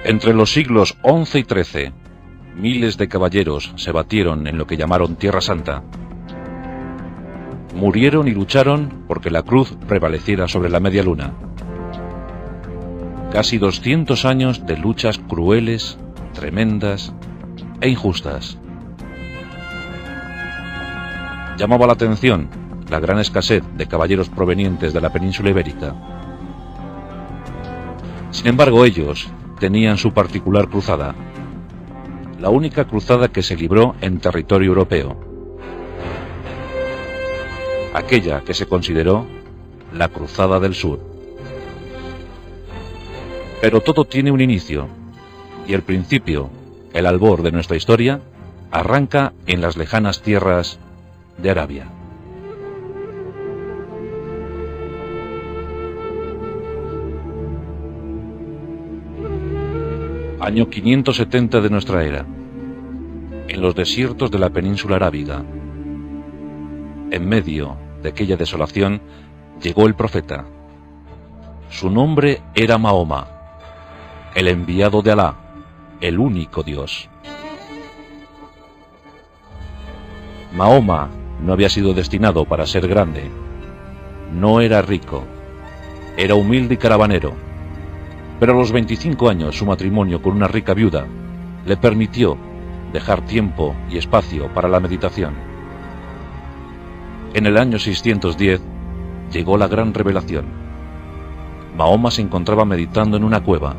Entre los siglos XI y XIII, miles de caballeros se batieron en lo que llamaron Tierra Santa. Murieron y lucharon porque la cruz prevaleciera sobre la media luna. Casi 200 años de luchas crueles, tremendas e injustas. Llamaba la atención la gran escasez de caballeros provenientes de la península ibérica. Sin embargo, ellos tenían su particular cruzada, la única cruzada que se libró en territorio europeo, aquella que se consideró la Cruzada del Sur. Pero todo tiene un inicio, y el principio, el albor de nuestra historia, arranca en las lejanas tierras de Arabia. Año 570 de nuestra era, en los desiertos de la península arábiga. En medio de aquella desolación llegó el profeta. Su nombre era Mahoma, el enviado de Alá, el único Dios. Mahoma no había sido destinado para ser grande. No era rico. Era humilde y caravanero. Pero a los 25 años su matrimonio con una rica viuda le permitió dejar tiempo y espacio para la meditación. En el año 610 llegó la gran revelación. Mahoma se encontraba meditando en una cueva,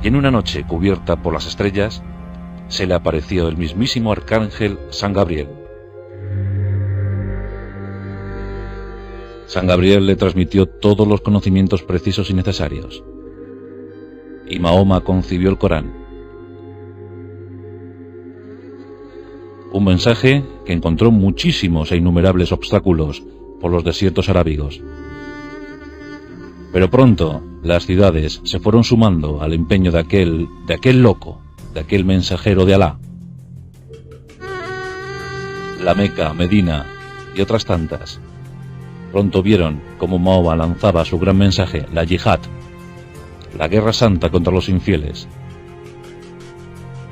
y en una noche cubierta por las estrellas se le apareció el mismísimo arcángel San Gabriel. San Gabriel le transmitió todos los conocimientos precisos y necesarios, y Mahoma concibió el Corán, un mensaje que encontró muchísimos e innumerables obstáculos por los desiertos arábigos. Pero pronto las ciudades se fueron sumando al empeño de aquel loco, de aquel mensajero de Alá. La Meca, Medina y otras tantas pronto vieron cómo Mahoma lanzaba su gran mensaje, la yihad, la guerra santa contra los infieles.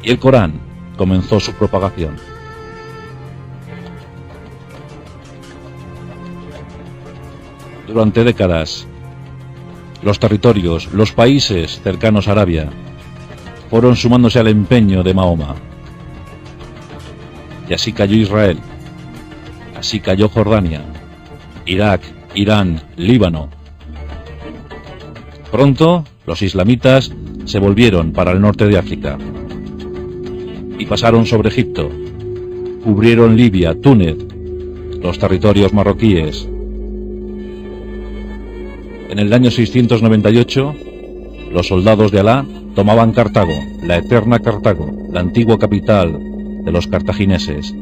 Y el Corán comenzó su propagación. Durante décadas, los territorios, los países cercanos a Arabia, fueron sumándose al empeño de Mahoma. Y así cayó Israel, así cayó Jordania, Irak, Irán, Líbano. Pronto, los islamitas se volvieron para el norte de África y pasaron sobre Egipto, cubrieron Libia, Túnez, los territorios marroquíes. En el año 698, los soldados de Alá tomaban Cartago, la eterna Cartago, la antigua capital de los cartagineses.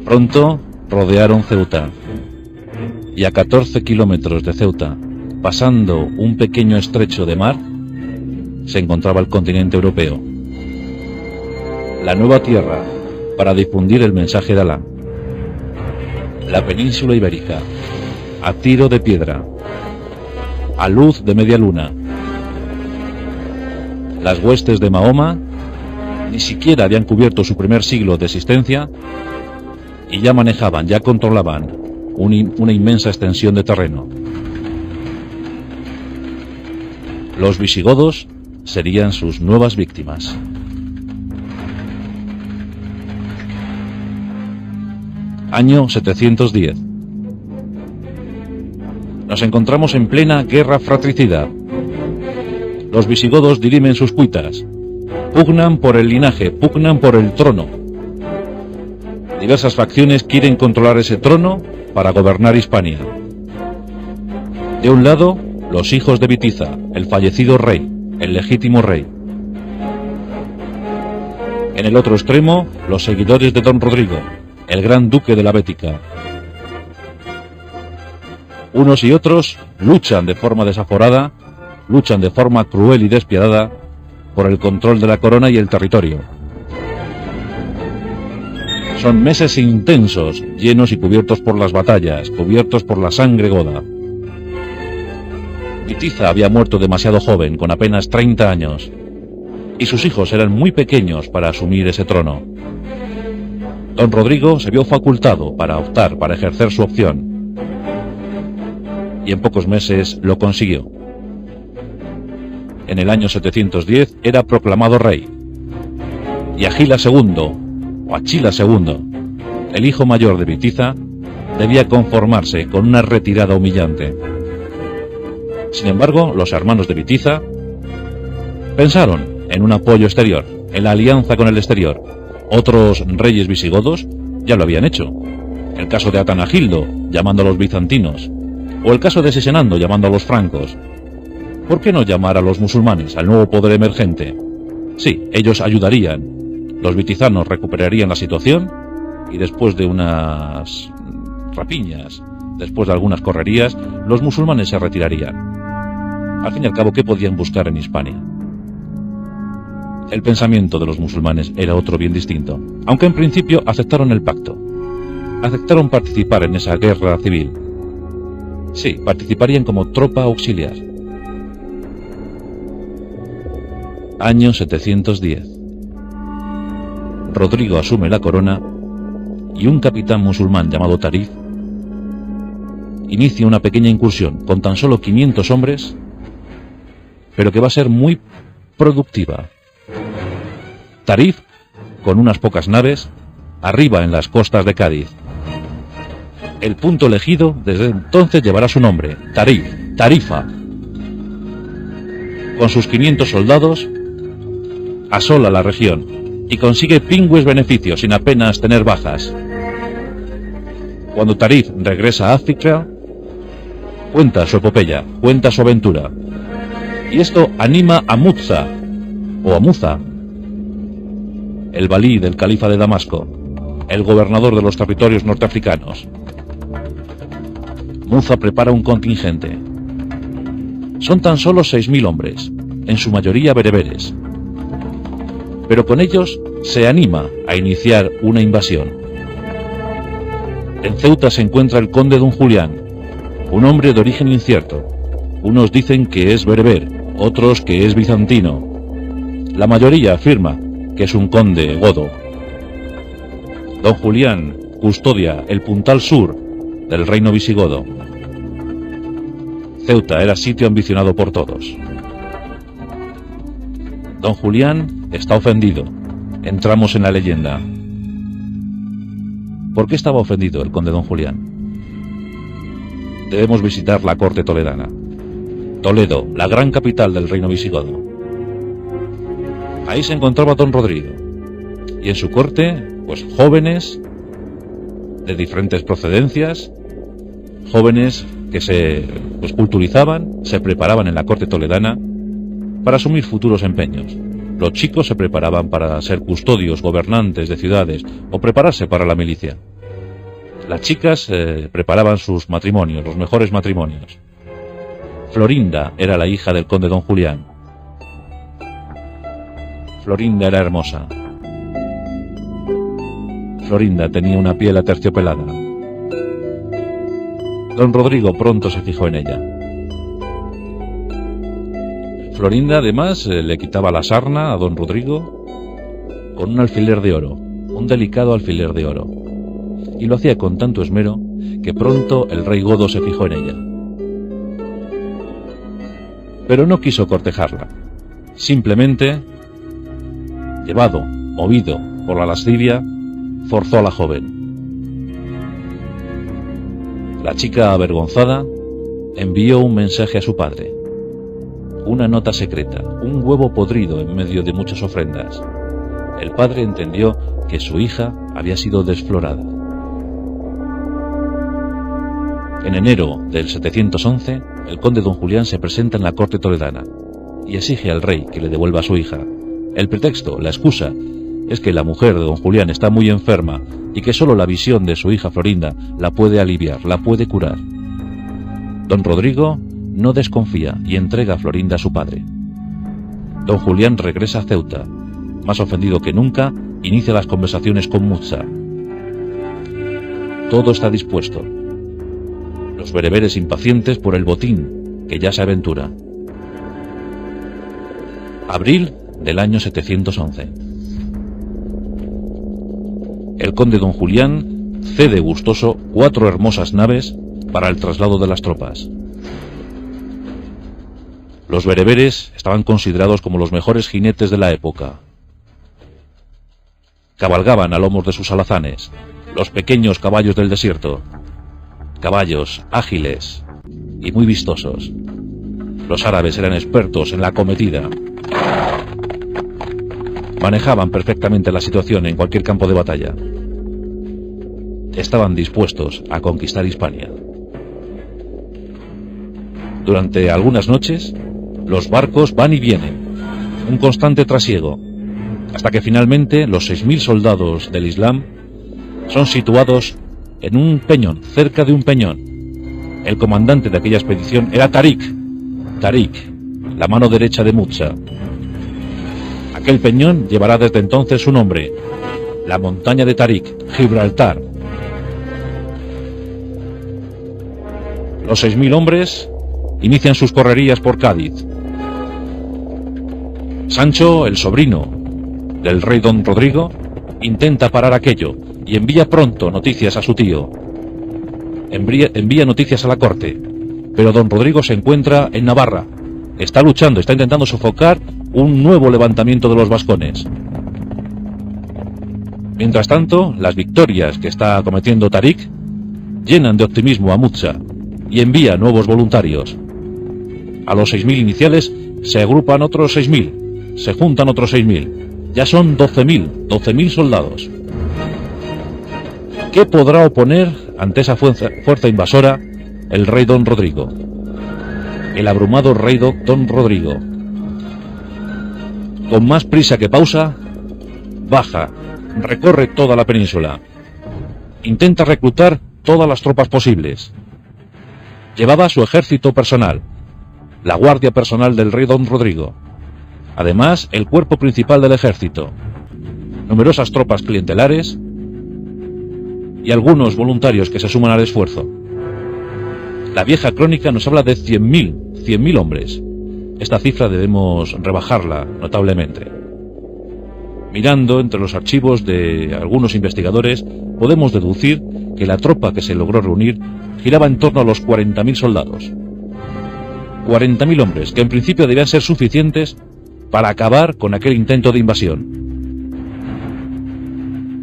Pronto rodearon Ceuta, y a 14 kilómetros de Ceuta, pasando un pequeño estrecho de mar, se encontraba el continente europeo, la nueva tierra para difundir el mensaje de Alá. La península ibérica, a tiro de piedra, a luz de media luna. Las huestes de Mahoma ni siquiera habían cubierto su primer siglo de existencia y ya manejaban, ya controlaban una inmensa extensión de terreno. Los visigodos serían sus nuevas víctimas. Año 710. Nos encontramos en plena guerra fratricida. Los visigodos dirimen sus cuitas, pugnan por el linaje, pugnan por el trono. Diversas facciones quieren controlar ese trono para gobernar Hispania. De un lado, los hijos de Bitiza, el fallecido rey, el legítimo rey. En el otro extremo, los seguidores de Don Rodrigo, el gran duque de la Bética. Unos y otros luchan de forma desaforada, luchan de forma cruel y despiadada por el control de la corona y el territorio. Son meses intensos, llenos y cubiertos por las batallas, cubiertos por la sangre goda. Bitiza había muerto demasiado joven, con apenas 30 años, y sus hijos eran muy pequeños para asumir ese trono. Don Rodrigo se vio facultado para optar, para ejercer su opción, y en pocos meses lo consiguió. En el año 710 era proclamado rey, y Agila II, o Achila II, el hijo mayor de Bitiza, debía conformarse con una retirada humillante. Sin embargo, los hermanos de Bitiza pensaron en un apoyo exterior, en la alianza con el exterior. Otros reyes visigodos ya lo habían hecho. El caso de Atanagildo, llamando a los bizantinos, o el caso de Sisenando, llamando a los francos. ¿Por qué no llamar a los musulmanes, al nuevo poder emergente? Sí, ellos ayudarían. Los bitizanos recuperarían la situación y después de unas rapiñas, después de algunas correrías, los musulmanes se retirarían. Al fin y al cabo, ¿qué podían buscar en Hispania? El pensamiento de los musulmanes era otro bien distinto, aunque en principio aceptaron el pacto. Aceptaron participar en esa guerra civil. Sí, participarían como tropa auxiliar. Año 710. Rodrigo asume la corona y un capitán musulmán llamado Tarif inicia una pequeña incursión con tan solo 500 hombres, pero que va a ser muy productiva. Tarif, con unas pocas naves, arriba en las costas de Cádiz. El punto elegido desde entonces llevará su nombre, Tarif, Tarifa. Con sus 500 soldados, asola la región y consigue pingües beneficios sin apenas tener bajas. Cuando Tarif regresa a África, cuenta su epopeya, cuenta su aventura. Y esto anima a Muza, o a Muza, el valí del califa de Damasco, el gobernador de los territorios norteafricanos. Muza prepara un contingente. Son tan solo 6.000 hombres, en su mayoría bereberes. Pero con ellos se anima a iniciar una invasión. En Ceuta se encuentra el conde Don Julián, un hombre de origen incierto. Unos dicen que es bereber, otros que es bizantino. La mayoría afirma que es un conde godo. Don Julián custodia el puntal sur del reino visigodo. Ceuta era sitio ambicionado por todos. Don Julián está ofendido. Entramos en la leyenda. ¿Por qué estaba ofendido el conde Don Julián? Debemos visitar la corte toledana. Toledo, la gran capital del reino visigodo. Ahí se encontraba Don Rodrigo. Y en su corte, pues jóvenes de diferentes procedencias, jóvenes que se culturizaban, se preparaban en la corte toledana para asumir futuros empeños. Los chicos se preparaban para ser custodios, gobernantes de ciudades o prepararse para la milicia. Las chicas preparaban sus matrimonios, los mejores matrimonios. Florinda era la hija del conde Don Julián. Florinda era hermosa. Florinda tenía una piel aterciopelada. Don Rodrigo pronto se fijó en ella. Florinda además le quitaba la sarna a Don Rodrigo con un alfiler de oro, un delicado alfiler de oro, y lo hacía con tanto esmero que pronto el rey godo se fijó en ella. Pero no quiso cortejarla, simplemente, llevado, movido por la lascivia, forzó a la joven. La chica, avergonzada, envió un mensaje a su padre. Una nota secreta, un huevo podrido en medio de muchas ofrendas. El padre entendió que su hija había sido desflorada. En enero del 711, el conde Don Julián se presenta en la corte toledana y exige al rey que le devuelva a su hija. El pretexto, la excusa, es que la mujer de Don Julián está muy enferma y que solo la visión de su hija Florinda la puede aliviar, la puede curar. Don Rodrigo no desconfía y entrega a Florinda a su padre. Don Julián regresa a Ceuta. Más ofendido que nunca, inicia las conversaciones con Muza. Todo está dispuesto. Los bereberes impacientes por el botín que ya se aventura. Abril del año 711. El conde don Julián cede gustoso 4 hermosas naves para el traslado de las tropas. Los bereberes estaban considerados como los mejores jinetes de la época. Cabalgaban a lomos de sus alazanes, los pequeños caballos del desierto, caballos ágiles y muy vistosos. Los árabes eran expertos en la acometida. Manejaban perfectamente la situación en cualquier campo de batalla. Estaban dispuestos a conquistar Hispania. Durante algunas noches, los barcos van y vienen, un constante trasiego, hasta que finalmente los 6.000 soldados del Islam son situados en un peñón, cerca de un peñón. El comandante de aquella expedición era Tarik, la mano derecha de Musa. Aquel peñón llevará desde entonces su nombre, la montaña de Tarik, Gibraltar. Los 6.000 hombres inician sus correrías por Cádiz. Sancho, el sobrino del rey don Rodrigo, intenta parar aquello y envía pronto noticias a su tío. Envía noticias a la corte, pero don Rodrigo se encuentra en Navarra. Está luchando, está intentando sofocar un nuevo levantamiento de los vascones. Mientras tanto, las victorias que está cometiendo Tarik llenan de optimismo a Musa y envía nuevos voluntarios. A los 6.000 iniciales se agrupan otros 6.000, se juntan otros 6.000. Ya son 12.000 soldados. ¿Qué podrá oponer ante esa fuerza invasora el rey don Rodrigo? El abrumado rey don Rodrigo, con más prisa que pausa, baja, recorre toda la península, intenta reclutar todas las tropas posibles. Llevaba su ejército personal, la guardia personal del rey don Rodrigo, además el cuerpo principal del ejército, numerosas tropas clientelares y algunos voluntarios que se suman al esfuerzo. La vieja crónica nos habla de 100.000 hombres. Esta cifra debemos rebajarla notablemente. Mirando entre los archivos de algunos investigadores, podemos deducir que la tropa que se logró reunir giraba en torno a los 40.000 soldados. 40.000 hombres, que en principio debían ser suficientes para acabar con aquel intento de invasión.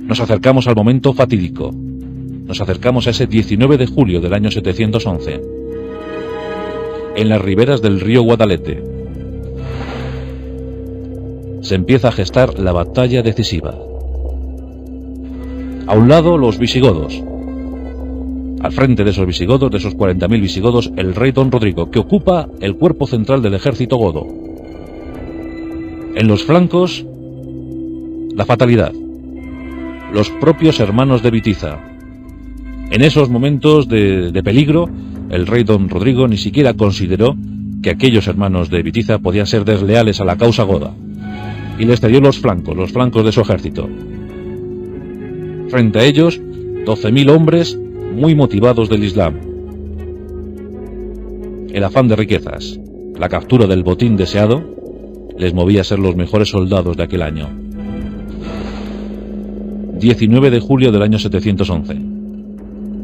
Nos acercamos al momento fatídico. Nos acercamos a ese 19 de julio del año 711. En las riberas del río Guadalete se empieza a gestar la batalla decisiva. A un lado los visigodos. Al frente de esos visigodos, de esos 40.000 visigodos, el rey don Rodrigo, que ocupa el cuerpo central del ejército godo. En los flancos, la fatalidad. Los propios hermanos de Bitiza. En esos momentos de peligro, el rey don Rodrigo ni siquiera consideró que aquellos hermanos de Bitiza podían ser desleales a la causa goda, y les cedió los flancos de su ejército. Frente a ellos, 12.000 hombres muy motivados del Islam. El afán de riquezas, la captura del botín deseado, les movía a ser los mejores soldados de aquel año. 19 de julio del año 711.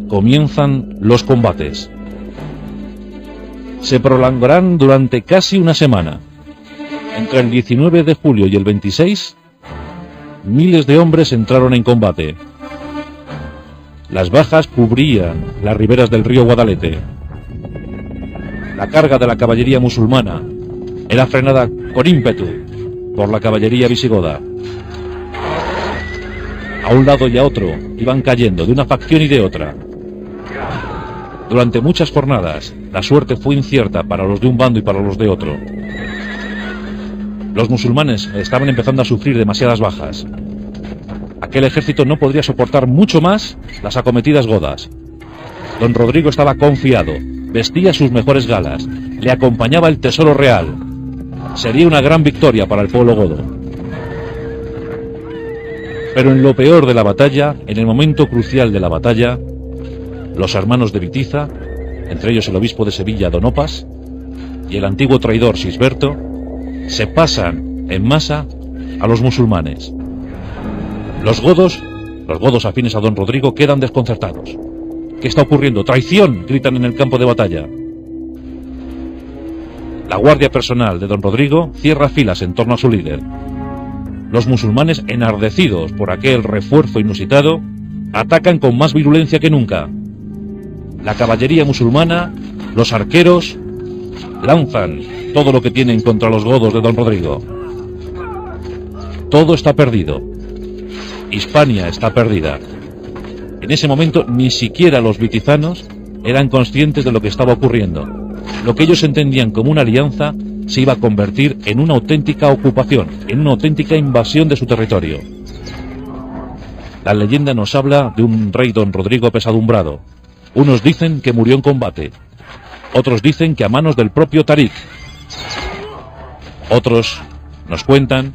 Comienzan los combates. Se prolongarán durante casi una semana. Entre el 19 de julio y el 26, miles de hombres entraron en combate. Las bajas cubrían las riberas del río Guadalete. La carga de la caballería musulmana era frenada con ímpetu por la caballería visigoda. A un lado y a otro iban cayendo de una facción y de otra. Durante muchas jornadas, la suerte fue incierta para los de un bando y para los de otro. Los musulmanes estaban empezando a sufrir demasiadas bajas. Aquel ejército no podría soportar mucho más las acometidas godas. Don Rodrigo estaba confiado, vestía sus mejores galas, le acompañaba el tesoro real. Sería una gran victoria para el pueblo godo. Pero en lo peor de la batalla, en el momento crucial de la batalla, los hermanos de Bitiza, entre ellos el obispo de Sevilla, don Opas, y el antiguo traidor Sisberto se pasan en masa a los musulmanes. Los godos afines a don Rodrigo quedan desconcertados. ¿Qué está ocurriendo? ¡Traición!, gritan en el campo de batalla. La guardia personal de don Rodrigo cierra filas en torno a su líder. Los musulmanes, enardecidos por aquel refuerzo inusitado, atacan con más virulencia que nunca. La caballería musulmana, los arqueros, lanzan todo lo que tienen contra los godos de don Rodrigo. Todo está perdido. Hispania está perdida. En ese momento ni siquiera los vitizanos eran conscientes de lo que estaba ocurriendo. Lo que ellos entendían como una alianza se iba a convertir en una auténtica ocupación, en una auténtica invasión de su territorio. La leyenda nos habla de un rey don Rodrigo apesadumbrado. Unos dicen que murió en combate, otros dicen que a manos del propio Tarik. Otros nos cuentan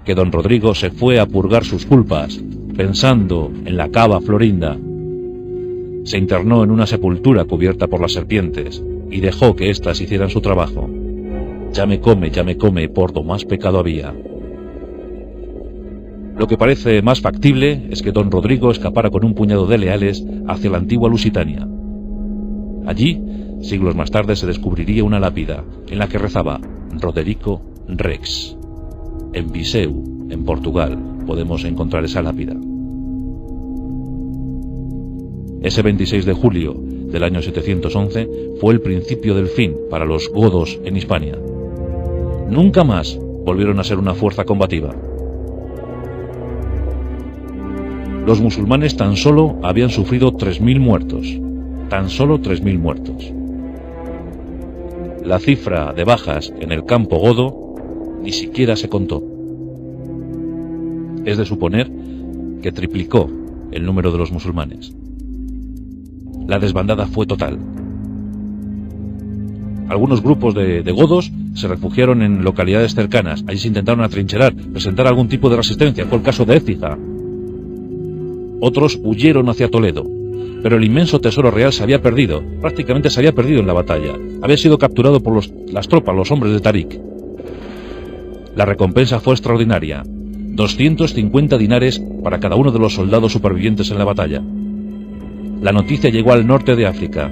que don Rodrigo se fue a purgar sus culpas, pensando en la cava Florinda. Se internó en una sepultura cubierta por las serpientes y dejó que éstas hicieran su trabajo. Ya me come, por do más pecado había. Lo que parece más factible es que don Rodrigo escapara con un puñado de leales hacia la antigua Lusitania. Allí, siglos más tarde, se descubriría una lápida en la que rezaba Roderico Rex. En Viseu, en Portugal, podemos encontrar esa lápida. Ese 26 de julio del año 711 fue el principio del fin para los godos en Hispania. Nunca más volvieron a ser una fuerza combativa. Los musulmanes tan solo habían sufrido 3.000 muertos. Tan solo 3.000 muertos. La cifra de bajas en el campo godo ni siquiera se contó. Es de suponer que triplicó el número de los musulmanes. La desbandada fue total. Algunos grupos de godos se refugiaron en localidades cercanas. Allí se intentaron atrincherar, presentar algún tipo de resistencia. Fue el caso de Écija. Otros huyeron hacia Toledo, pero el inmenso tesoro real se había perdido. Prácticamente se había perdido en la batalla. Había sido capturado por las tropas, los hombres de Tarik. La recompensa fue extraordinaria. 250 dinares para cada uno de los soldados supervivientes en la batalla. La noticia llegó al norte de África.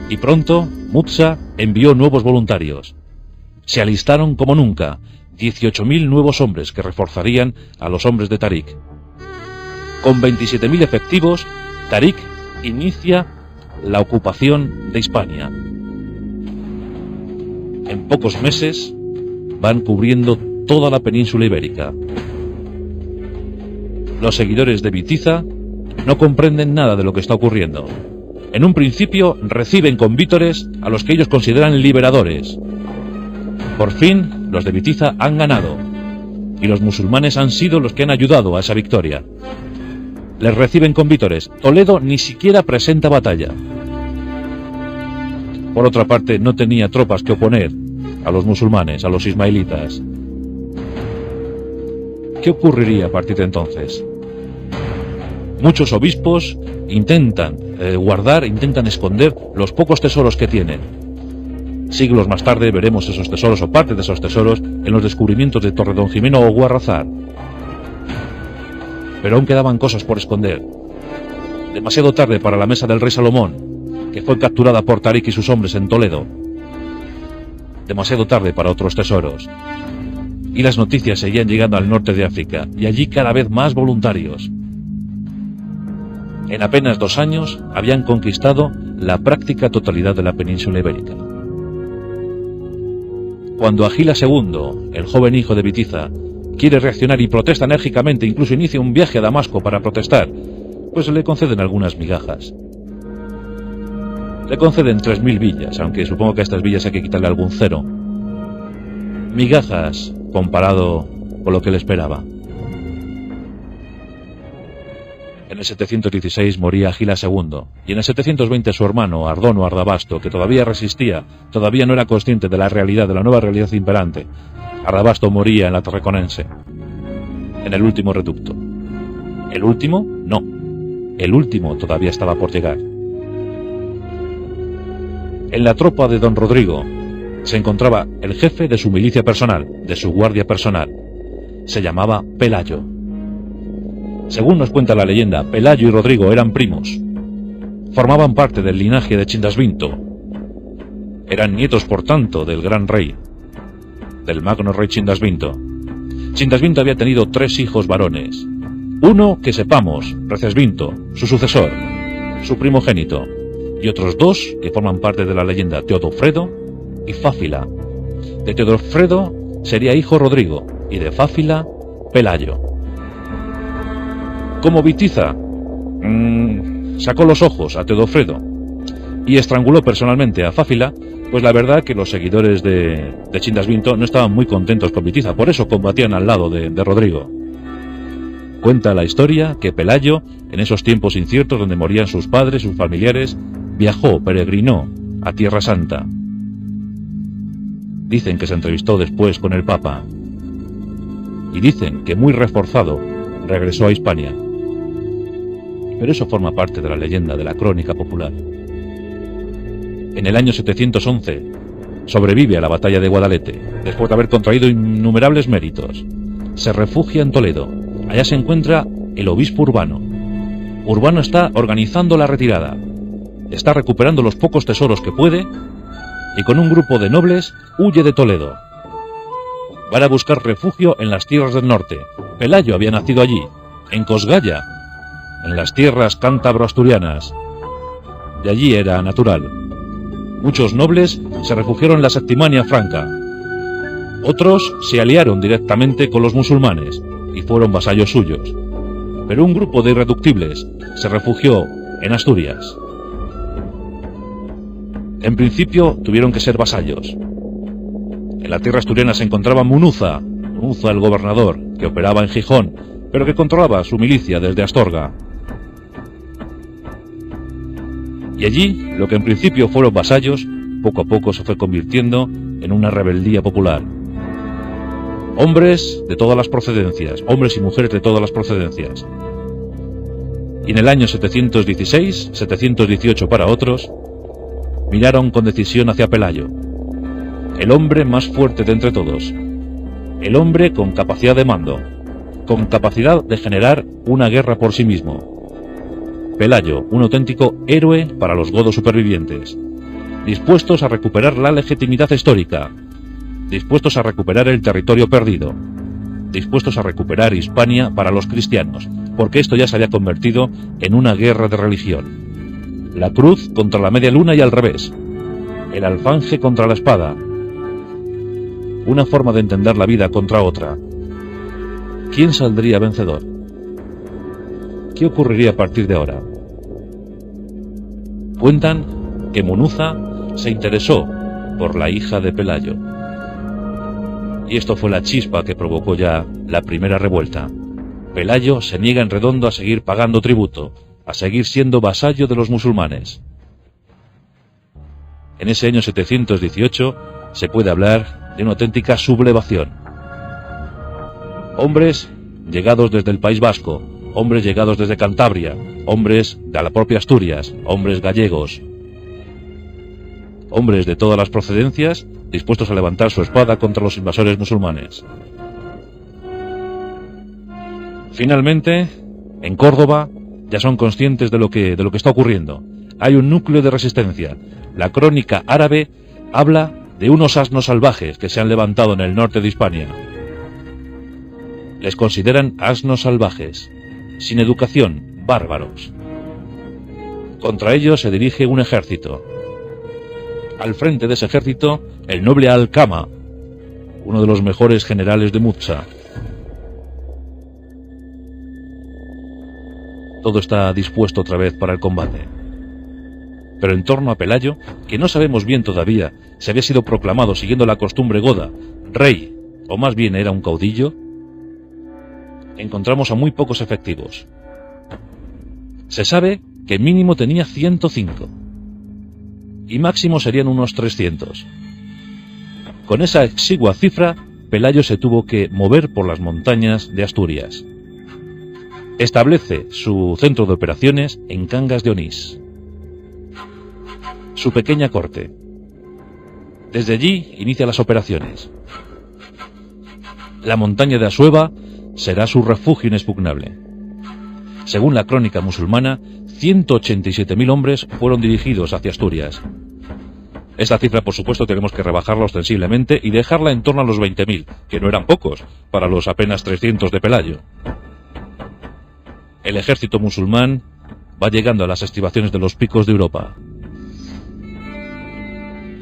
Y pronto, Musa envió nuevos voluntarios. Se alistaron como nunca 18.000 nuevos hombres que reforzarían a los hombres de Tarik. Con 27.000 efectivos, Tarik inicia la ocupación de Hispania. En pocos meses van cubriendo toda la península ibérica. Los seguidores de Bitiza no comprenden nada de lo que está ocurriendo. En un principio reciben con vítores a los que ellos consideran liberadores. Por fin, los de Bitiza han ganado, y los musulmanes han sido los que han ayudado a esa victoria. Les reciben con vítores. Toledo ni siquiera presenta batalla. Por otra parte, no tenía tropas que oponer a los musulmanes, a los ismaelitas. ¿Qué ocurriría a partir de entonces? Muchos obispos intentan intentan esconder los pocos tesoros que tienen. Siglos más tarde veremos esos tesoros o parte de esos tesoros en los descubrimientos de Torredonjimeno o Guarrazar. Pero aún quedaban cosas por esconder. Demasiado tarde para la mesa del rey Salomón, que fue capturada por Tarik y sus hombres en Toledo. Demasiado tarde para otros tesoros. Y las noticias seguían llegando al norte de África, y allí cada vez más voluntarios. En apenas 2 años habían conquistado la práctica totalidad de la península ibérica. Cuando Agila II, el joven hijo de Bitiza, quiere reaccionar y protesta enérgicamente, incluso inicia un viaje a Damasco para protestar, pues le conceden algunas migajas. Le conceden 3.000 villas, aunque supongo que a estas villas hay que quitarle algún cero. Migajas comparado con lo que le esperaba. En el 716 moría Agila II, y en el 720 su hermano, Ardono Ardabasto, que todavía resistía, todavía no era consciente de la realidad, de la nueva realidad imperante. Ardabasto moría en la Tarraconense, en el último reducto. ¿El último? No. El último todavía estaba por llegar. En la tropa de don Rodrigo se encontraba el jefe de su milicia personal, de su guardia personal. Se llamaba Pelayo. Según nos cuenta la leyenda, Pelayo y Rodrigo eran primos. Formaban parte del linaje de Chindasvinto. Eran nietos, por tanto, del gran rey, del magno rey Chindasvinto. Chindasvinto había tenido 3 hijos varones. Uno, que sepamos, Recesvinto, su sucesor, su primogénito, y otros 2 que forman parte de la leyenda, Teodofredo y Fáfila. De Teodofredo sería hijo Rodrigo, y de Fáfila, Pelayo. Como Bitiza sacó los ojos a Teodofredo y estranguló personalmente a Fáfila, pues la verdad que los seguidores de Chindasvinto no estaban muy contentos con Bitiza, por eso combatían al lado de Rodrigo. Cuenta la historia que Pelayo, en esos tiempos inciertos donde morían sus padres, sus familiares, viajó, peregrinó a Tierra Santa. Dicen que se entrevistó después con el Papa. Y dicen que muy reforzado regresó a Hispania. Pero eso forma parte de la leyenda, de la crónica popular. En el año 711 sobrevive a la batalla de Guadalete, después de haber contraído innumerables méritos. Se refugia en Toledo. Allá se encuentra el obispo Urbano. Urbano está organizando la retirada. Está recuperando los pocos tesoros que puede y con un grupo de nobles huye de Toledo. Van a buscar refugio en las tierras del norte. Pelayo había nacido allí, en Cosgaya, en las tierras cántabro-asturianas. De allí era natural. Muchos nobles se refugiaron en la Septimania franca. Otros se aliaron directamente con los musulmanes y fueron vasallos suyos. Pero un grupo de irreductibles se refugió en Asturias. En principio tuvieron que ser vasallos. En la tierra asturiana se encontraba Munuza el gobernador, que operaba en Gijón, pero que controlaba su milicia desde Astorga. Y allí, lo que en principio fueron vasallos, poco a poco se fue convirtiendo en una rebeldía popular. Hombres de todas las procedencias, hombres y mujeres de todas las procedencias. Y en el año 716, 718 para otros, miraron con decisión hacia Pelayo, el hombre más fuerte de entre todos, el hombre con capacidad de mando, con capacidad de generar una guerra por sí mismo. Pelayo, un auténtico héroe para los godos supervivientes, dispuestos a recuperar la legitimidad histórica, dispuestos a recuperar el territorio perdido, dispuestos a recuperar Hispania para los cristianos, porque esto ya se había convertido en una guerra de religión. La cruz contra la media luna y al revés, el alfanje contra la espada, una forma de entender la vida contra otra. ¿Quién saldría vencedor? ¿Qué ocurriría a partir de ahora? Cuentan que Munuza se interesó por la hija de Pelayo. Y esto fue la chispa que provocó ya la primera revuelta. Pelayo se niega en redondo a seguir pagando tributo, a seguir siendo vasallo de los musulmanes. En ese año 718 se puede hablar de una auténtica sublevación. Hombres llegados desde el País Vasco, hombres llegados desde Cantabria, hombres de la propia Asturias, hombres gallegos, hombres de todas las procedencias dispuestos a levantar su espada contra los invasores musulmanes. Finalmente, en Córdoba, ya son conscientes de lo que está ocurriendo. Hay un núcleo de resistencia. La crónica árabe habla de unos asnos salvajes que se han levantado en el norte de Hispania. Les consideran asnos salvajes, sin educación, bárbaros. Contra ellos se dirige un ejército. Al frente de ese ejército, el noble Alcama, uno de los mejores generales de Mutsa. Todo está dispuesto otra vez para el combate. Pero en torno a Pelayo, que no sabemos bien todavía si había sido proclamado siguiendo la costumbre goda, rey, o más bien era un caudillo, encontramos a muy pocos efectivos. Se sabe que mínimo tenía 105, y máximo serían unos 300. Con esa exigua cifra, Pelayo se tuvo que mover por las montañas de Asturias. Establece su centro de operaciones en Cangas de Onís. Su pequeña corte. Desde allí inicia las operaciones. La montaña de Asueva será su refugio inexpugnable. Según la crónica musulmana, 187.000 hombres fueron dirigidos hacia Asturias. Esta cifra, por supuesto, tenemos que rebajarla ostensiblemente y dejarla en torno a los 20.000, que no eran pocos, para los apenas 300 de Pelayo. El ejército musulmán va llegando a las estribaciones de los picos de Europa.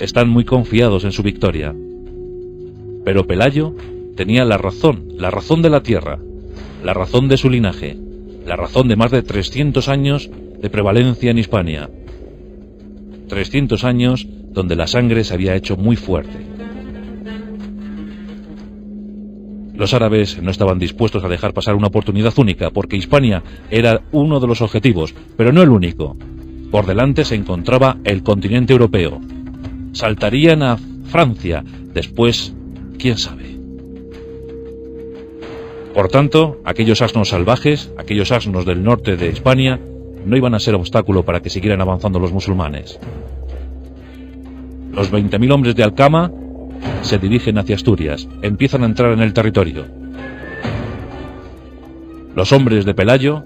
Están muy confiados en su victoria. Pero Pelayo tenía la razón de la tierra, la razón de su linaje, la razón de más de 300 años de prevalencia en Hispania. 300 años donde la sangre se había hecho muy fuerte. Los árabes no estaban dispuestos a dejar pasar una oportunidad única, porque Hispania era uno de los objetivos, pero no el único. Por delante se encontraba el continente europeo. Saltarían a Francia, después, quién sabe. Por tanto, aquellos asnos salvajes, aquellos asnos del norte de Hispania, no iban a ser obstáculo para que siguieran avanzando los musulmanes. Los 20.000 hombres de Alcama se dirigen hacia Asturias, empiezan a entrar en el territorio. Los hombres de Pelayo,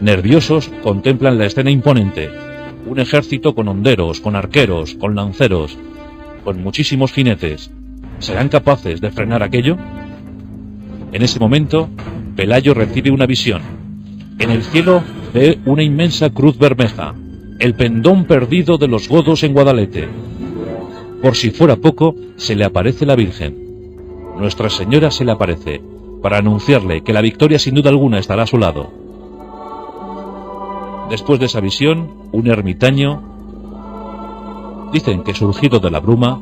nerviosos, contemplan la escena imponente. Un ejército con honderos, con arqueros, con lanceros, con muchísimos jinetes. ¿Serán capaces de frenar aquello? En ese momento, Pelayo recibe una visión. En el cielo ve una inmensa cruz bermeja, el pendón perdido de los godos en Guadalete. Por si fuera poco, se le aparece la Virgen. Nuestra Señora se le aparece, para anunciarle que la victoria sin duda alguna estará a su lado. Después de esa visión, un ermitaño, dicen que surgido de la bruma,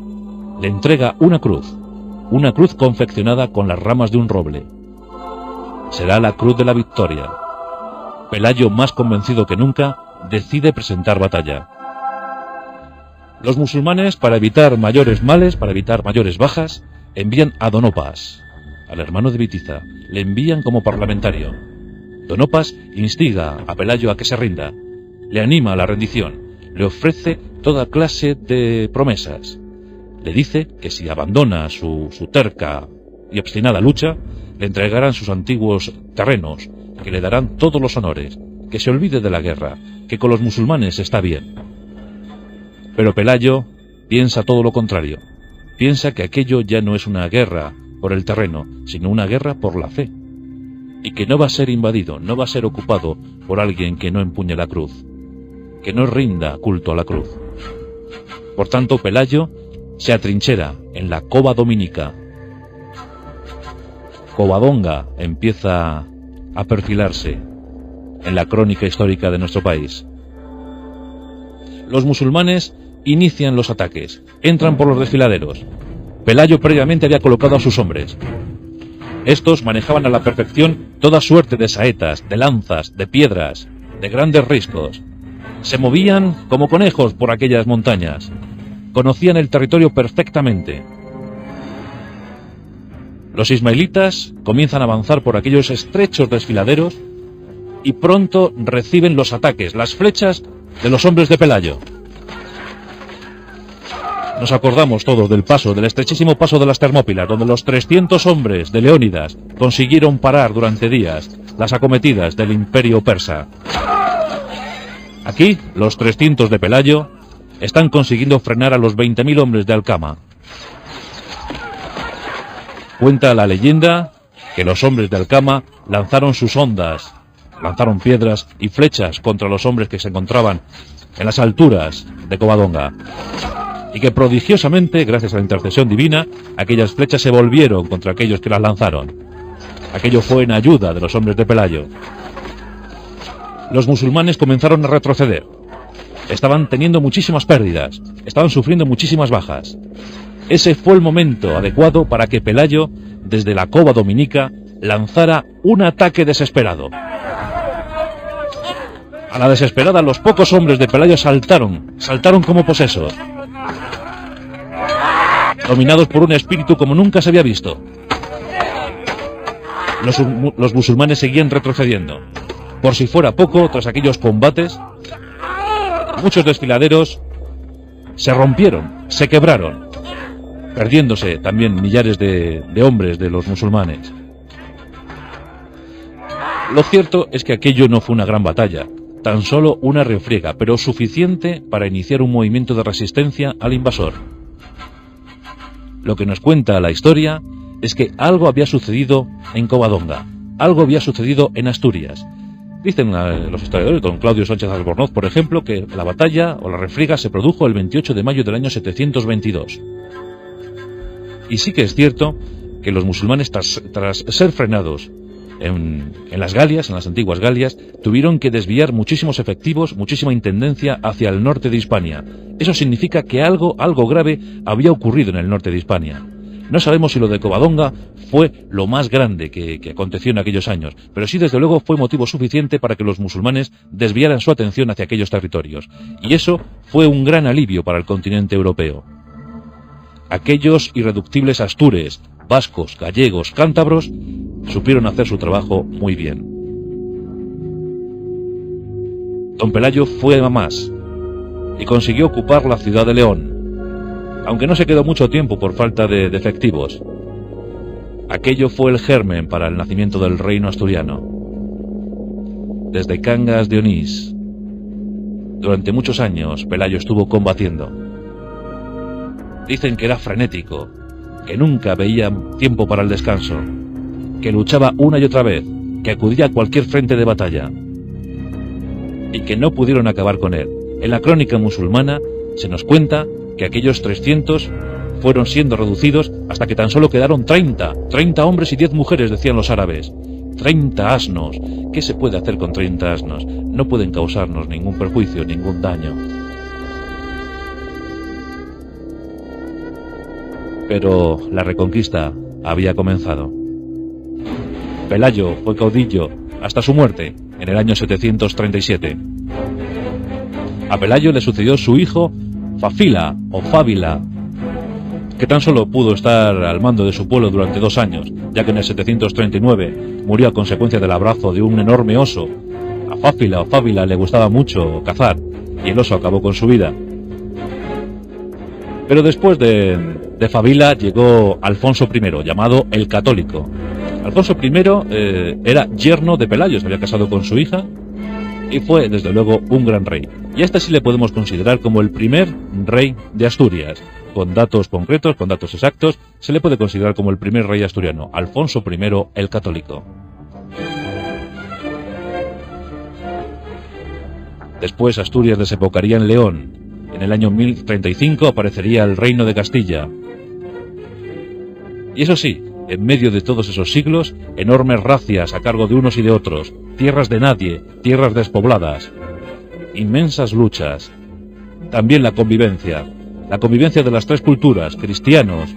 le entrega una cruz confeccionada con las ramas de un roble. Será la cruz de la victoria. Pelayo, más convencido que nunca, decide presentar batalla. Los musulmanes, para evitar mayores males, para evitar mayores bajas, envían a Don Opas, al hermano de Bitiza, le envían como parlamentario. Don Opas instiga a Pelayo a que se rinda, le anima a la rendición, le ofrece toda clase de promesas. Le dice que si abandona su terca y obstinada lucha, le entregarán sus antiguos terrenos, que le darán todos los honores, que se olvide de la guerra, que con los musulmanes está bien. Pero Pelayo piensa todo lo contrario. Piensa que aquello ya no es una guerra por el terreno, sino una guerra por la fe. Y que no va a ser invadido, no va a ser ocupado por alguien que no empuñe la cruz, que no rinda culto a la cruz. Por tanto, Pelayo se atrinchera en la Cova Dominica. Covadonga empieza a perfilarse en la crónica histórica de nuestro país. Los musulmanes inician los ataques, entran por los desfiladeros. Pelayo previamente había colocado a sus hombres. Estos manejaban a la perfección toda suerte de saetas, de lanzas, de piedras, de grandes riscos. Se movían como conejos por aquellas montañas. Conocían el territorio perfectamente. Los ismaelitas comienzan a avanzar por aquellos estrechos desfiladeros y pronto reciben los ataques, las flechas de los hombres de Pelayo. Nos acordamos todos del estrechísimo paso de las Termópilas, donde los 300 hombres de Leónidas consiguieron parar durante días las acometidas del imperio persa. Aquí, los 300 de Pelayo están consiguiendo frenar a los 20.000 hombres de Alcama. Cuenta la leyenda que los hombres de Alcama lanzaron sus hondas, lanzaron piedras y flechas contra los hombres que se encontraban en las alturas de Covadonga, y que prodigiosamente, gracias a la intercesión divina, aquellas flechas se volvieron contra aquellos que las lanzaron. Aquello fue en ayuda de los hombres de Pelayo. Los musulmanes comenzaron a retroceder. Estaban teniendo muchísimas pérdidas, estaban sufriendo muchísimas bajas. Ese fue el momento adecuado para que Pelayo, desde la Cova Dominica, lanzara un ataque desesperado. A la desesperada, los pocos hombres de Pelayo saltaron como posesos, dominados por un espíritu como nunca se había visto. Los musulmanes seguían retrocediendo. Por si fuera poco, tras aquellos combates, muchos desfiladeros se rompieron, se quebraron. perdiéndose también millares de hombres de los musulmanes. Lo cierto es que aquello no fue una gran batalla, tan solo una refriega, pero suficiente para iniciar un movimiento de resistencia al invasor. Lo que nos cuenta la historia es que algo había sucedido en Covadonga, algo había sucedido en Asturias. Dicen los historiadores, don Claudio Sánchez Albornoz, por ejemplo, que la batalla o la refriega se produjo el 28 de mayo del año 722. Y sí que es cierto que los musulmanes, tras ser frenados en las Galias, en las antiguas Galias, tuvieron que desviar muchísimos efectivos, muchísima intendencia hacia el norte de Hispania. Eso significa que algo grave había ocurrido en el norte de Hispania. No sabemos si lo de Covadonga fue lo más grande que aconteció en aquellos años, pero sí desde luego fue motivo suficiente para que los musulmanes desviaran su atención hacia aquellos territorios. Y eso fue un gran alivio para el continente europeo. Aquellos irreductibles astures, vascos, gallegos, cántabros, supieron hacer su trabajo muy bien. Don Pelayo fue a más y consiguió ocupar la ciudad de León, aunque no se quedó mucho tiempo por falta de efectivos. Aquello fue el germen para el nacimiento del reino asturiano. Desde Cangas de Onís, durante muchos años, Pelayo estuvo combatiendo. Dicen que era frenético, que nunca veía tiempo para el descanso, que luchaba una y otra vez, que acudía a cualquier frente de batalla, y que no pudieron acabar con él. En la crónica musulmana se nos cuenta que aquellos 300 fueron siendo reducidos hasta que tan solo quedaron 30 hombres y 10 mujeres, decían los árabes. 30 asnos. ¿Qué se puede hacer con 30 asnos? No pueden causarnos ningún perjuicio, ningún daño. Pero la reconquista había comenzado. Pelayo fue caudillo hasta su muerte en el año 737. A Pelayo le sucedió su hijo Fafila o Fávila, que tan solo pudo estar al mando de su pueblo durante 2 años, ya que en el 739 murió a consecuencia del abrazo de un enorme oso. A Fáfila o Fávila le gustaba mucho cazar y el oso acabó con su vida. Pero después de Fávila llegó Alfonso I, llamado el Católico. Alfonso I era yerno de Pelayo, se había casado con su hija y fue desde luego un gran rey. Y a este sí le podemos considerar como el primer rey de Asturias. Con datos concretos, con datos exactos, se le puede considerar como el primer rey asturiano, Alfonso I el Católico. Después Asturias desembocaría en León. En el año 1035 aparecería el Reino de Castilla. Y eso sí, en medio de todos esos siglos, enormes racias a cargo de unos y de otros, tierras de nadie, tierras despobladas, inmensas luchas, también la convivencia de las 3 culturas, cristianos,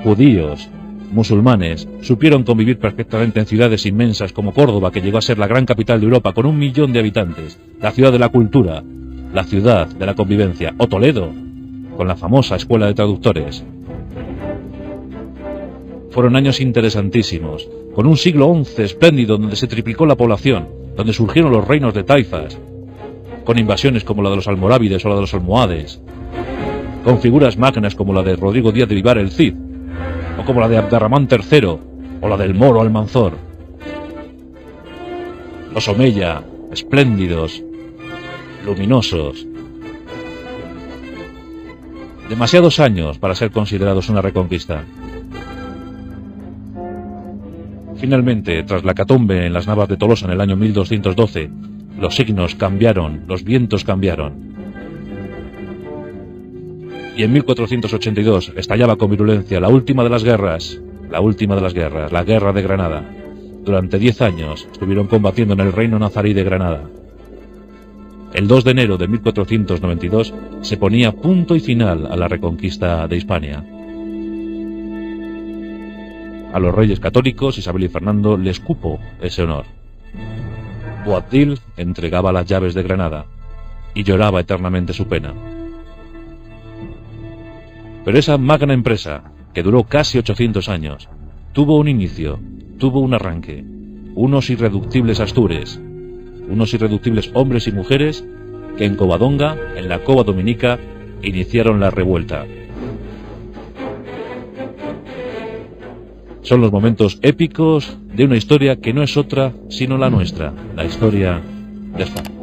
judíos, musulmanes, supieron convivir perfectamente en ciudades inmensas como Córdoba, que llegó a ser la gran capital de Europa con 1 millón de habitantes, la ciudad de la cultura, la ciudad de la convivencia, o Toledo, con la famosa escuela de traductores. Fueron años interesantísimos, con un siglo XI espléndido donde se triplicó la población, donde surgieron los reinos de taifas, con invasiones como la de los almorávides o la de los almohades, con figuras magnas como la de Rodrigo Díaz de Vivar el Cid, o como la de Abderramán III, o la del Moro Almanzor. Los Omeya, espléndidos, luminosos. Demasiados años para ser considerados una reconquista. Finalmente, tras la hecatombe en las Navas de Tolosa en el año 1212, los signos cambiaron, los vientos cambiaron. Y en 1482 estallaba con virulencia la última de las guerras, la Guerra de Granada. Durante 10 años estuvieron combatiendo en el reino nazarí de Granada. El 2 de enero de 1492 se ponía punto y final a la reconquista de Hispania. A los reyes católicos, Isabel y Fernando, les cupo ese honor. Boabdil entregaba las llaves de Granada y lloraba eternamente su pena. Pero esa magna empresa, que duró casi 800 años, tuvo un inicio, tuvo un arranque, unos irreductibles astures, unos irreductibles hombres y mujeres que en Covadonga, en la Cova Dominica, iniciaron la revuelta. Son los momentos épicos de una historia que no es otra sino la nuestra, la historia de España.